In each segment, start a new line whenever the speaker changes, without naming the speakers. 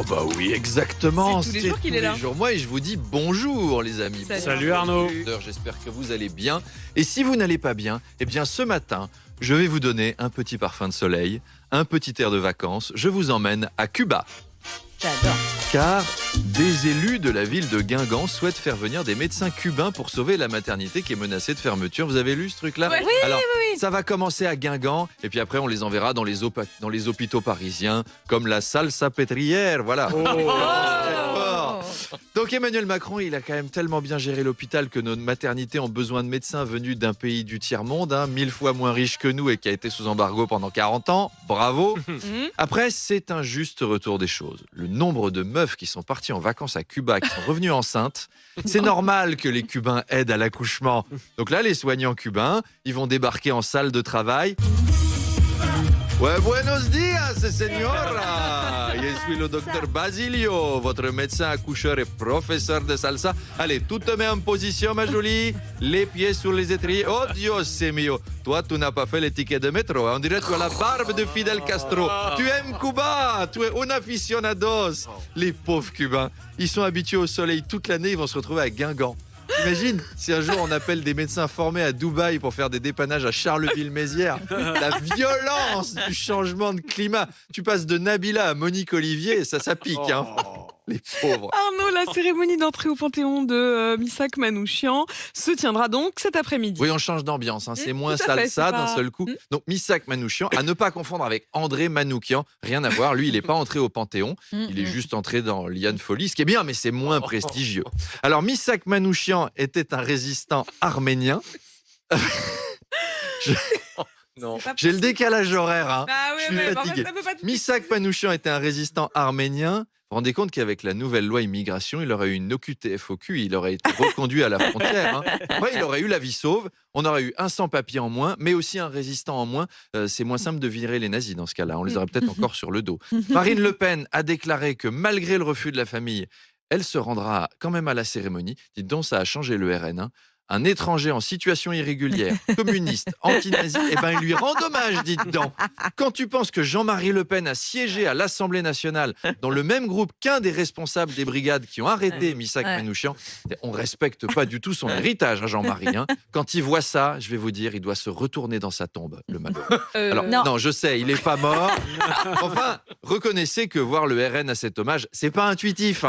bah oui, exactement.
C'est tous les jours qu'il est là.
Moi, et je vous dis bonjour les amis.
Salut
Arnaud.
J'espère que vous allez bien. Et si vous n'allez pas bien, eh bien ce matin, je vais vous donner un petit parfum de soleil, un petit air de vacances. Je vous emmène à Cuba.
J'adore.
Car des élus de la ville de Guingamp souhaitent faire venir des médecins cubains pour sauver la maternité qui est menacée de fermeture. Vous avez lu ce truc-là?
Ouais.
Alors, ça va commencer à Guingamp et puis après on les enverra dans les hôpitaux parisiens comme la Salpêtrière. Voilà. Donc Emmanuel Macron, il a quand même tellement bien géré l'hôpital que nos maternités ont besoin de médecins venus d'un pays du tiers-monde, 1000 fois moins riche que nous et qui a été sous embargo pendant 40 ans. Bravo. Après, c'est un juste retour des choses. Le nombre de meufs qui sont parties en vacances à Cuba, qui sont revenues enceintes, c'est normal que les Cubains aident à l'accouchement. Donc là, les soignants cubains, ils vont débarquer en salle de travail. Ouais, buenos días, señora. Je suis le docteur Basilio, votre médecin accoucheur et professeur de salsa. Allez, tu te mets en position, ma jolie. Les pieds sur les étriers. Oh, Dios mio. Toi, tu n'as pas fait les tickets de métro. On dirait que tu as la barbe de Fidel Castro. Tu aimes Cuba. Tu es un aficionados. Les pauvres Cubains, ils sont habitués au soleil toute l'année. Ils vont se retrouver à Guingamp. Imagine si un jour on appelle des médecins formés à Dubaï pour faire des dépannages à Charleville-Mézières. La violence du changement de climat. Tu passes de Nabila à Monique Olivier, ça pique, hein. Les pauvres.
Arnaud, la cérémonie d'entrée au Panthéon de Missak Manouchian se tiendra donc cet après-midi.
Oui, on change d'ambiance, c'est moins
tout à fait,
salsa
c'est
d'un
pas-
seul coup. Donc Missak Manouchian, à ne pas confondre avec André Manoukian, rien à voir. Lui, il n'est pas entré au Panthéon, il est juste entré dans Liane Folly, ce qui est bien, mais c'est moins prestigieux. Alors Missak Manouchian était un résistant arménien.
Non.
J'ai le décalage horaire,
Ah
je suis fatigué.
ça peut pas tout-
Missak Manouchian était un résistant arménien. Vous vous rendez compte qu'avec la nouvelle loi immigration, il aurait eu une OQTF-OQ, il aurait été reconduit à la frontière. Après, il aurait eu la vie sauve, on aurait eu un sans-papier en moins, mais aussi un résistant en moins. C'est moins simple de virer les nazis dans ce cas-là, on les aurait peut-être encore sur le dos. Marine Le Pen a déclaré que malgré le refus de la famille, elle se rendra quand même à la cérémonie. Dites donc, ça a changé le RN. Un étranger en situation irrégulière, communiste, anti-nazi, il lui rend hommage, dites donc. Quand tu penses que Jean-Marie Le Pen a siégé à l'Assemblée nationale dans le même groupe qu'un des responsables des brigades qui ont arrêté Missak Manouchian, on respecte pas du tout son héritage, Jean-Marie. Quand il voit ça, je vais vous dire, il doit se retourner dans sa tombe, le malheureux. Alors, non, je sais, il est pas mort. Enfin, reconnaissez que voir le RN à cet hommage, c'est pas intuitif.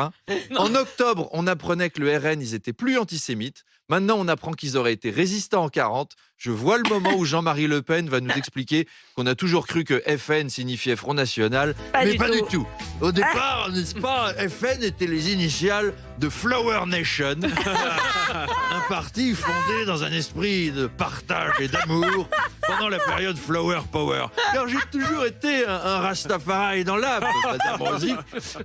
En octobre, on apprenait que le RN, ils étaient plus antisémites. Maintenant, on apprend qu'ils auraient été résistants en 40. Je vois le moment où Jean-Marie Le Pen va nous expliquer qu'on a toujours cru que FN signifiait Front National, mais pas du tout. Au départ, n'est-ce pas, FN était les initiales de Flower Nation, un parti fondé dans un esprit de partage et d'amour pendant la période Flower Power. Car j'ai toujours été un Rastafari dans l'âme, Madame Rosy,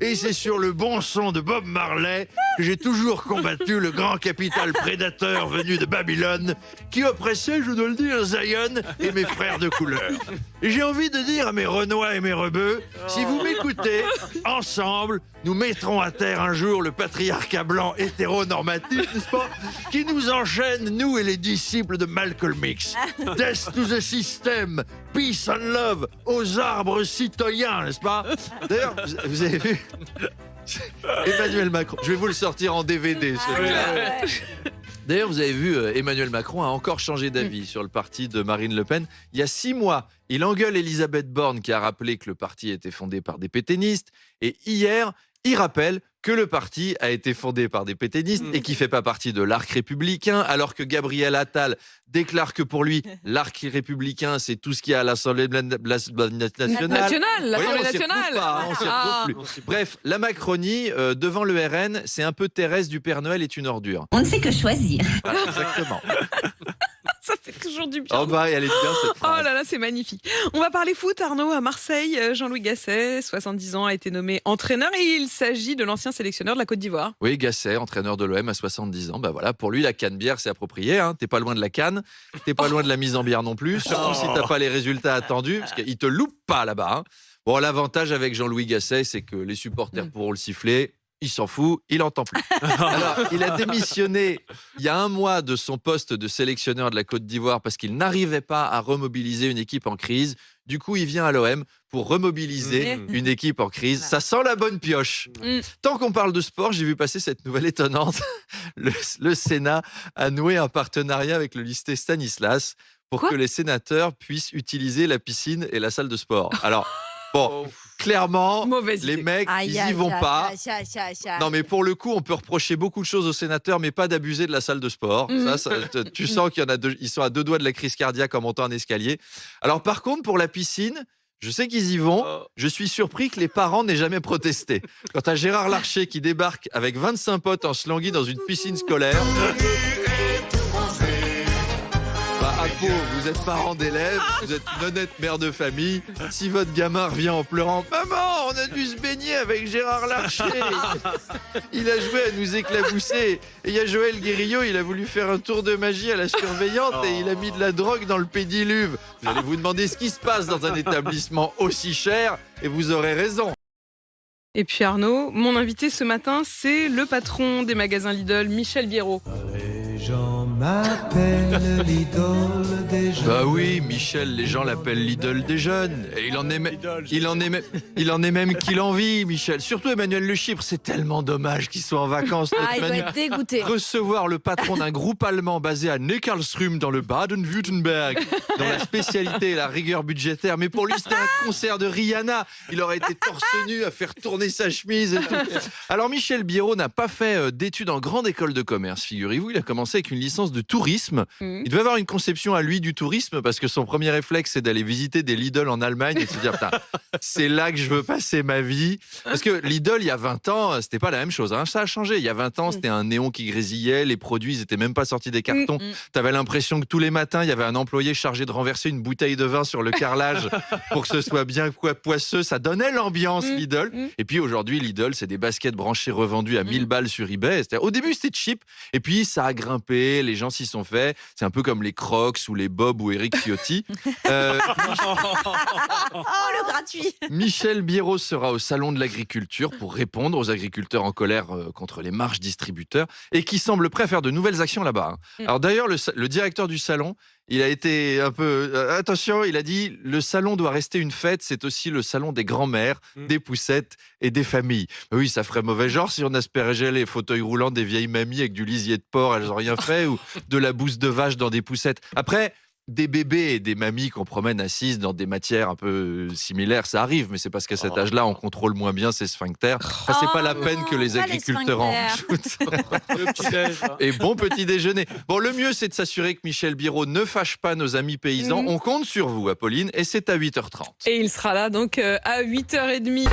et c'est sur le bon son de Bob Marley que j'ai toujours combattu le grand capital prédateur venu de Babylone qui oppressait, je dois le dire, Zion et mes frères de couleur. Et j'ai envie de dire à mes Renois et mes Rebeux, si vous m'écoutez, ensemble, nous mettrons à terre un jour le patriarcat blanc hétéronormatif, n'est-ce pas, qui nous enchaîne, nous et les disciples de Malcolm X. Death to the system, peace and love, aux arbres citoyens, n'est-ce pas? D'ailleurs, vous avez vu Emmanuel Macron, je vais vous le sortir en DVD, celui-là. D'ailleurs, vous avez vu, Emmanuel Macron a encore changé d'avis sur le parti de Marine Le Pen. Il y a 6 mois, il engueule Elisabeth Borne qui a rappelé que le parti était fondé par des pétainistes. Et hier, il rappelle que le parti a été fondé par des pétainistes et qui ne fait pas partie de l'arc républicain, alors que Gabriel Attal déclare que pour lui, l'arc républicain, c'est tout ce qu'il y a à l'Assemblée nationale.
L'Assemblée nationale.
On s'y retrouve plus. Bref, la Macronie, devant le RN, c'est un peu Thérèse du Père Noël est une ordure.
On ne sait que choisir.
Voilà, exactement.
Ça fait toujours du bien.
Oh bah, elle est bien cette
Oh
phrase.
là là, c'est magnifique. On va parler foot, Arnaud, à Marseille. Jean-Louis Gasset, 70 ans, a été nommé entraîneur et il s'agit de l'ancien sélectionneur de la Côte d'Ivoire.
Oui, Gasset, entraîneur de l'OM à 70 ans. Bah voilà, pour lui, la canne bière, c'est approprié. T'es pas loin de la canne, t'es pas loin de la mise en bière non plus. Surtout si t'as pas les résultats attendus, parce qu'il te loupe pas là-bas. Bon, l'avantage avec Jean-Louis Gasset, c'est que les supporters pourront le siffler. Il s'en fout, il n'entend plus. Alors, il a démissionné il y a 1 mois de son poste de sélectionneur de la Côte d'Ivoire parce qu'il n'arrivait pas à remobiliser une équipe en crise. Du coup, il vient à l'OM pour remobiliser une équipe en crise. Ça sent la bonne pioche. Tant qu'on parle de sport, j'ai vu passer cette nouvelle étonnante. Le Sénat a noué un partenariat avec le lycée Stanislas pour que les sénateurs puissent utiliser la piscine et la salle de sport. Alors, bon, clairement, les mecs, ils y vont pas. Non, mais pour le coup, on peut reprocher beaucoup de choses aux sénateurs, mais pas d'abuser de la salle de sport. Tu sens qu'il y en a ils sont à 2 doigts de la crise cardiaque en montant un escalier. Alors, par contre, pour la piscine, je sais qu'ils y vont. Je suis surpris que les parents n'aient jamais protesté. Quant à Gérard Larcher qui débarque avec 25 potes en slangui dans une piscine scolaire. Vous êtes parent d'élèves, vous êtes une honnête mère de famille. Si votre gamin revient en pleurant, maman, on a dû se baigner avec Gérard Larcher. Il a joué à nous éclabousser. Et il y a Joël Guérillo, il a voulu faire un tour de magie à la surveillante et il a mis de la drogue dans le pédiluve. Vous allez vous demander ce qui se passe dans un établissement aussi cher et vous aurez raison.
Et puis Arnaud, mon invité ce matin, c'est le patron des magasins Lidl, Michel Biérot.
Les gens m'appellent l'idole des jeunes.
Bah oui, Michel, les gens l'appellent l'idole des jeunes. Et il en est même qu'il en vit, Michel. Surtout Emmanuel Le Chypre, c'est tellement dommage qu'il soit en vacances.
Il doit être dégoûté.
Recevoir le patron d'un groupe allemand basé à Neckarsulm dans le Baden-Württemberg, dont la spécialité est la rigueur budgétaire. Mais pour lui, c'était un concert de Rihanna. Il aurait été torse nu à faire tourner sa chemise et tout. Alors Michel Biérot n'a pas fait d'études en grande école de commerce, figurez-vous. Il a commencé avec une licence de tourisme. Il devait avoir une conception à lui du tourisme parce que son premier réflexe, c'est d'aller visiter des Lidl en Allemagne et de se dire, c'est là que je veux passer ma vie. Parce que Lidl, il y a 20 ans, c'était pas la même chose. Hein. Ça a changé. Il y a 20 ans, c'était un néon qui grésillait. Les produits, ils n'étaient même pas sortis des cartons. Tu avais l'impression que tous les matins, il y avait un employé chargé de renverser une bouteille de vin sur le carrelage pour que ce soit bien poisseux. Ça donnait l'ambiance, Lidl. Et puis aujourd'hui, Lidl, c'est des baskets branchées revendues à 1000 balles sur eBay. Au début, c'était cheap. Et puis, ça a grimpé. Les gens s'y sont fait. C'est un peu comme les Crocs ou les Bob ou Eric Ciotti.
Le gratuit.
Michel Biérot sera au Salon de l'Agriculture pour répondre aux agriculteurs en colère contre les marges distributeurs et qui semblent prêts à faire de nouvelles actions là-bas. Alors d'ailleurs, le directeur du salon, il a été un peu... attention, il a dit « Le salon doit rester une fête, c'est aussi le salon des grands-mères, des poussettes et des familles. » Oui, ça ferait mauvais genre si on aspergeait les fauteuils roulants des vieilles mamies avec du lisier de porc, elles n'ont rien fait, ou de la bouse de vache dans des poussettes. Après... Des bébés et des mamies qu'on promène assises dans des matières un peu similaires, ça arrive, mais c'est parce qu'à cet âge-là, on contrôle moins bien ses sphincters. C'est pas la peine que les agriculteurs en rajoutent. Et bon petit déjeuner. Bon, le mieux, c'est de s'assurer que Michel Biérot ne fâche pas nos amis paysans. On compte sur vous, Apolline, et c'est à 8h30.
Et il sera là donc à 8h30.